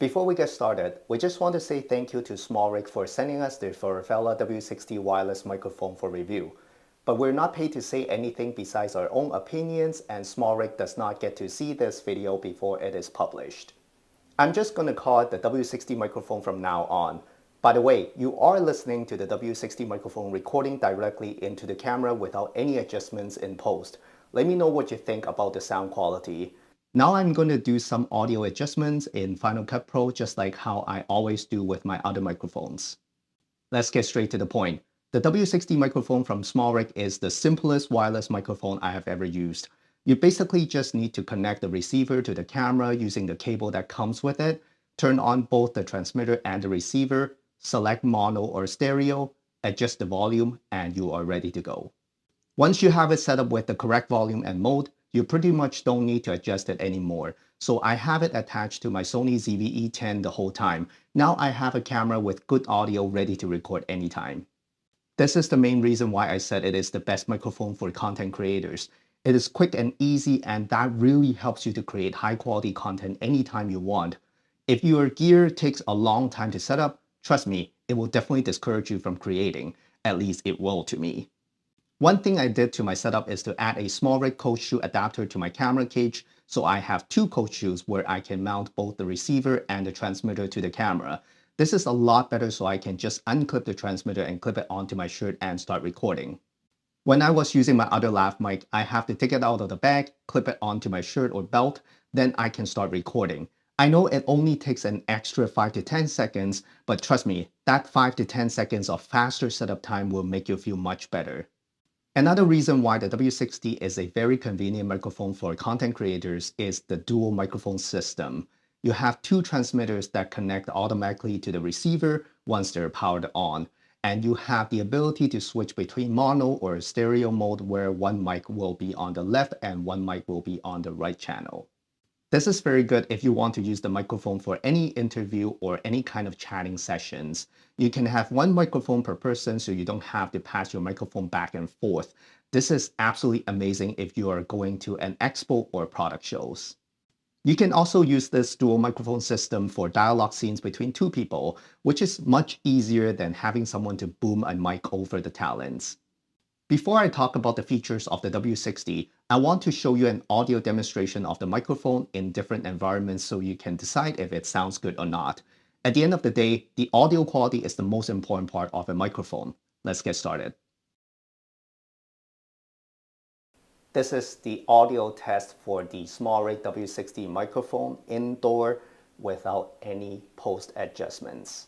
Before we get started, we just want to say thank you to SmallRig for sending us the Forevala W60 wireless microphone for review. But we're not paid to say anything besides our own opinions, and SmallRig does not get to see this video before it is published. I'm just going to call it the W60 microphone from now on. By the way, you are listening to the W60 microphone recording directly into the camera without any adjustments in post. Let me know what you think about the sound quality. Now I'm going to do some audio adjustments in Final Cut Pro, just like how I always do with my other microphones. Let's get straight to the point. The W60 microphone from SmallRig is the simplest wireless microphone I have ever used. You basically just need to connect the receiver to the camera using the cable that comes with it, turn on both the transmitter and the receiver, select mono or stereo, adjust the volume, and you are ready to go. Once you have it set up with the correct volume and mode, you pretty much don't need to adjust it anymore. So I have it attached to my Sony ZV-E10 the whole time. Now I have a camera with good audio ready to record anytime. This is the main reason why I said it is the best microphone for content creators. It is quick and easy, and that really helps you to create high quality content anytime you want. If your gear takes a long time to set up, trust me, it will definitely discourage you from creating. At least it will to me. One thing I did to my setup is to add a SmallRig cold shoe adapter to my camera cage, so I have two cold shoes where I can mount both the receiver and the transmitter to the camera. This is a lot better, so I can just unclip the transmitter and clip it onto my shirt and start recording. When I was using my other lav mic, I have to take it out of the bag, clip it onto my shirt or belt, then I can start recording. I know it only takes an extra 5 to 10 seconds, but trust me, that 5 to 10 seconds of faster setup time will make you feel much better. Another reason why the W60 is a very convenient microphone for content creators is the dual microphone system. You have two transmitters that connect automatically to the receiver once they're powered on, and you have the ability to switch between mono or stereo mode where one mic will be on the left and one mic will be on the right channel. This is very good if you want to use the microphone for any interview or any kind of chatting sessions. You can have one microphone per person, so you don't have to pass your microphone back and forth. This is absolutely amazing if you are going to an expo or product shows. You can also use this dual microphone system for dialogue scenes between two people, which is much easier than having someone to boom a mic over the talons. Before I talk about the features of the W60, I want to show you an audio demonstration of the microphone in different environments so you can decide if it sounds good or not. At the end of the day, the audio quality is the most important part of a microphone. Let's get started. This is the audio test for the SmallRig W60 microphone indoor without any post adjustments.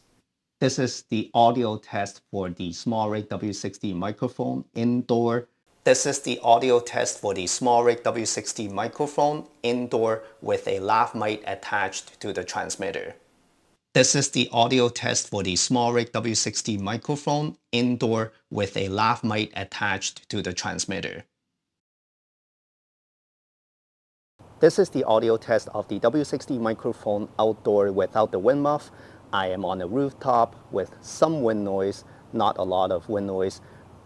This is the audio test for the SmallRig W60 microphone indoor. This is the audio test for the SmallRig W60 microphone indoor with a lav mic attached to the transmitter. This is the audio test for the SmallRig W60 microphone indoor with a lav mic attached to the transmitter. This is the audio test of the W60 microphone outdoor without the wind muff. I am on a rooftop with some wind noise, not a lot of wind noise,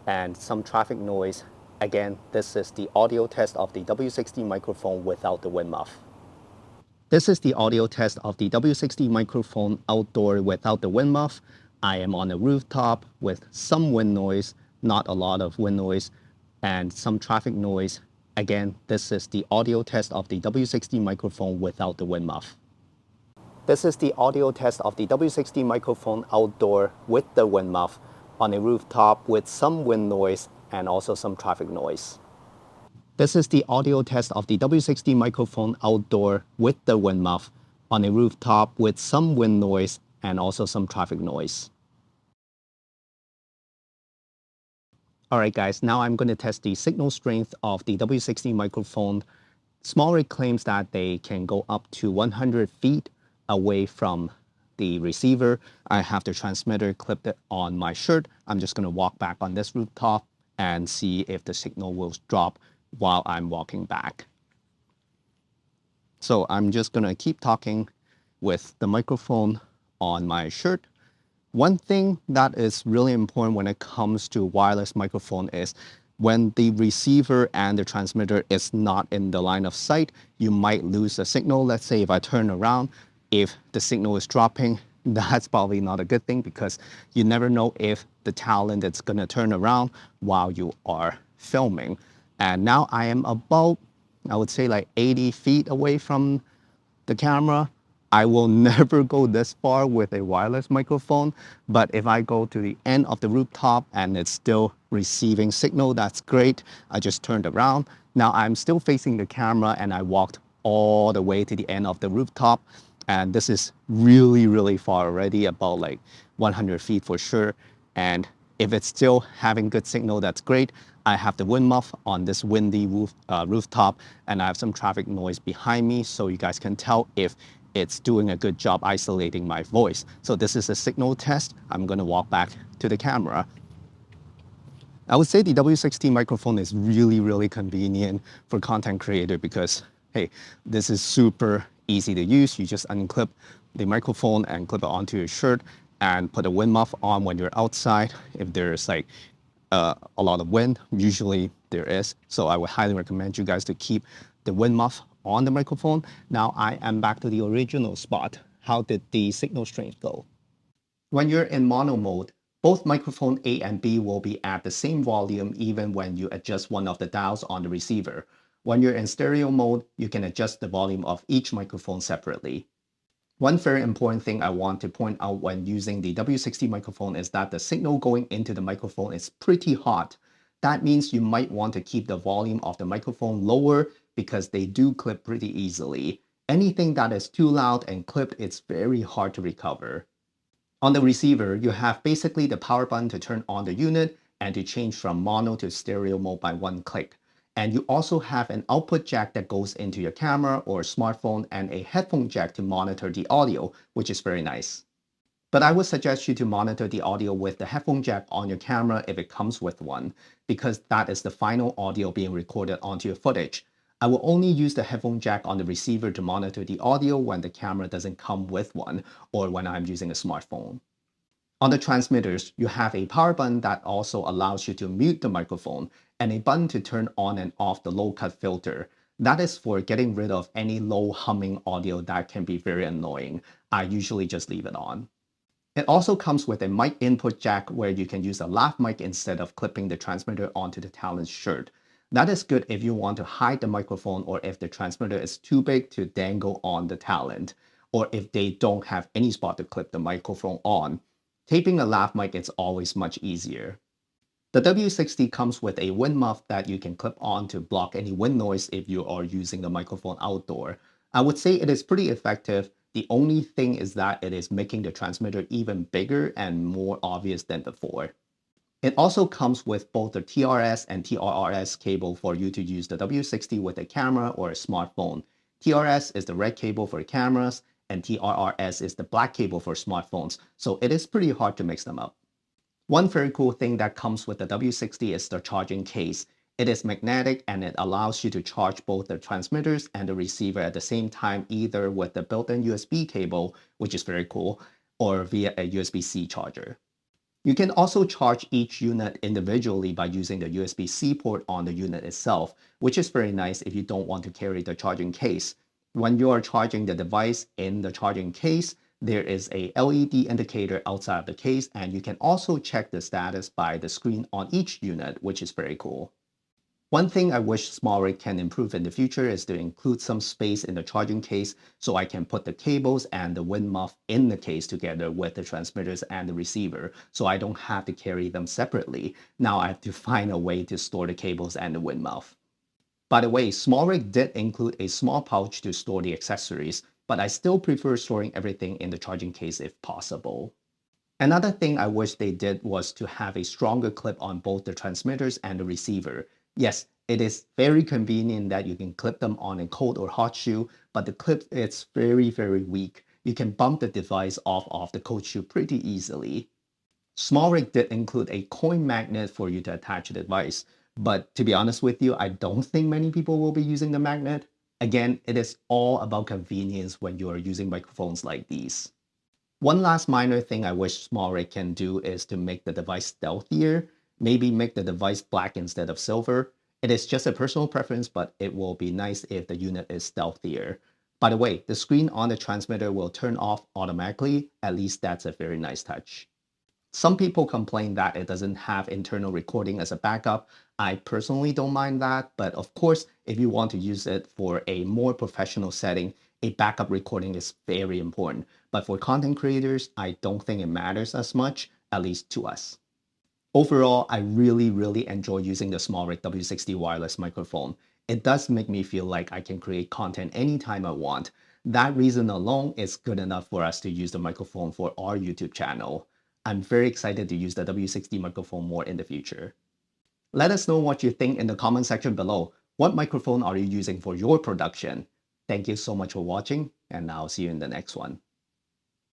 and some traffic noise. Again, this is the audio test of the W60 microphone without the wind muff. This is the audio test of the W60 microphone outdoor without the wind muff. I am on a rooftop with some wind noise, not a lot of wind noise, and some traffic noise. Again, this is the audio test of the W60 microphone without the wind muff. This is the audio test of the W60 microphone outdoor with the wind muff on a rooftop with some wind noise and also some traffic noise. This is the audio test of the W60 microphone outdoor with the wind muff on a rooftop with some wind noise and also some traffic noise. Alright guys, now I'm going to test the signal strength of the W60 microphone. SmallRig claims that they can go up to 100 feet away from the receiver. I have the transmitter clipped on my shirt. I'm just going to walk back on this rooftop and see if the signal will drop while I'm walking back. So I'm just going to keep talking with the microphone on my shirt. One thing that is really important when it comes to wireless microphone is when the receiver and the transmitter is not in the line of sight, you might lose the signal. Let's say if I turn around, if the signal is dropping, that's probably not a good thing because you never know if the talent is going to turn around while you are filming. And now I am about, I would say like 80 feet away from the camera. I will never go this far with a wireless microphone, but if I go to the end of the rooftop and it's still receiving signal, that's great. I just turned around. Now I'm still facing the camera and I walked all the way to the end of the rooftop. And this is really, really far already, about like 100 feet for sure. And if it's still having good signal, that's great. I have the wind muff on this windy rooftop, and I have some traffic noise behind me, so you guys can tell if it's doing a good job isolating my voice. So this is a signal test. I'm gonna walk back to the camera. I would say the W60 microphone is really, really convenient for content creator because, hey, this is super easy to use. You just unclip the microphone and clip it onto your shirt and put a wind muff on when you're outside. If there's like a lot of wind, usually there is. So I would highly recommend you guys to keep the wind muff on the microphone. Now I am back to the original spot. How did the signal strength go? When you're in mono mode, both microphone A and B will be at the same volume even when you adjust one of the dials on the receiver. When you're in stereo mode, you can adjust the volume of each microphone separately. One very important thing I want to point out when using the W60 microphone is that the signal going into the microphone is pretty hot. That means you might want to keep the volume of the microphone lower because they do clip pretty easily. Anything that is too loud and clipped, it's very hard to recover. On the receiver, you have basically the power button to turn on the unit and to change from mono to stereo mode by one click. And you also have an output jack that goes into your camera or smartphone and a headphone jack to monitor the audio, which is very nice. But I would suggest you to monitor the audio with the headphone jack on your camera if it comes with one, because that is the final audio being recorded onto your footage. I will only use the headphone jack on the receiver to monitor the audio when the camera doesn't come with one or when I'm using a smartphone. On the transmitters, you have a power button that also allows you to mute the microphone and a button to turn on and off the low cut filter. That is for getting rid of any low humming audio that can be very annoying. I usually just leave it on. It also comes with a mic input jack where you can use a lav mic instead of clipping the transmitter onto the talent's shirt. That is good if you want to hide the microphone or if the transmitter is too big to dangle on the talent, or if they don't have any spot to clip the microphone on. Taping a lav mic is always much easier. The W60 comes with a wind muff that you can clip on to block any wind noise if you are using the microphone outdoor. I would say it is pretty effective. The only thing is that it is making the transmitter even bigger and more obvious than before. It also comes with both the TRS and TRRS cable for you to use the W60 with a camera or a smartphone. TRS is the red cable for cameras, and TRRS is the black cable for smartphones, so it is pretty hard to mix them up. One very cool thing that comes with the W60 is the charging case. It is magnetic and it allows you to charge both the transmitters and the receiver at the same time, either with the built-in USB cable, which is very cool, or via a USB-C charger. You can also charge each unit individually by using the USB-C port on the unit itself, which is very nice if you don't want to carry the charging case. When you are charging the device in the charging case, there is a LED indicator outside of the case, and you can also check the status by the screen on each unit, which is very cool. One thing I wish SmallRig can improve in the future is to include some space in the charging case so I can put the cables and the wind muff in the case together with the transmitters and the receiver, so I don't have to carry them separately. Now I have to find a way to store the cables and the wind muff. By the way, SmallRig did include a small pouch to store the accessories, but I still prefer storing everything in the charging case if possible. Another thing I wish they did was to have a stronger clip on both the transmitters and the receiver. Yes, it is very convenient that you can clip them on a cold or hot shoe, but the clip is very, very weak. You can bump the device off of the cold shoe pretty easily. SmallRig did include a coin magnet for you to attach the device, but to be honest with you, I don't think many people will be using the magnet. Again, it is all about convenience when you are using microphones like these. One last minor thing I wish SmallRig can do is to make the device stealthier. Maybe make the device black instead of silver. It is just a personal preference, but it will be nice if the unit is stealthier. By the way, the screen on the transmitter will turn off automatically. At least that's a very nice touch. Some people complain that it doesn't have internal recording as a backup. I personally don't mind that, but of course, if you want to use it for a more professional setting, a backup recording is very important. But for content creators, I don't think it matters as much, at least to us. Overall, I really enjoy using the SmallRig W60 wireless microphone. It does make me feel like I can create content anytime I want. That reason alone is good enough for us to use the microphone for our YouTube channel. I'm very excited to use the W60 microphone more in the future. Let us know what you think in the comment section below. What microphone are you using for your production? Thank you so much for watching, and I'll see you in the next one.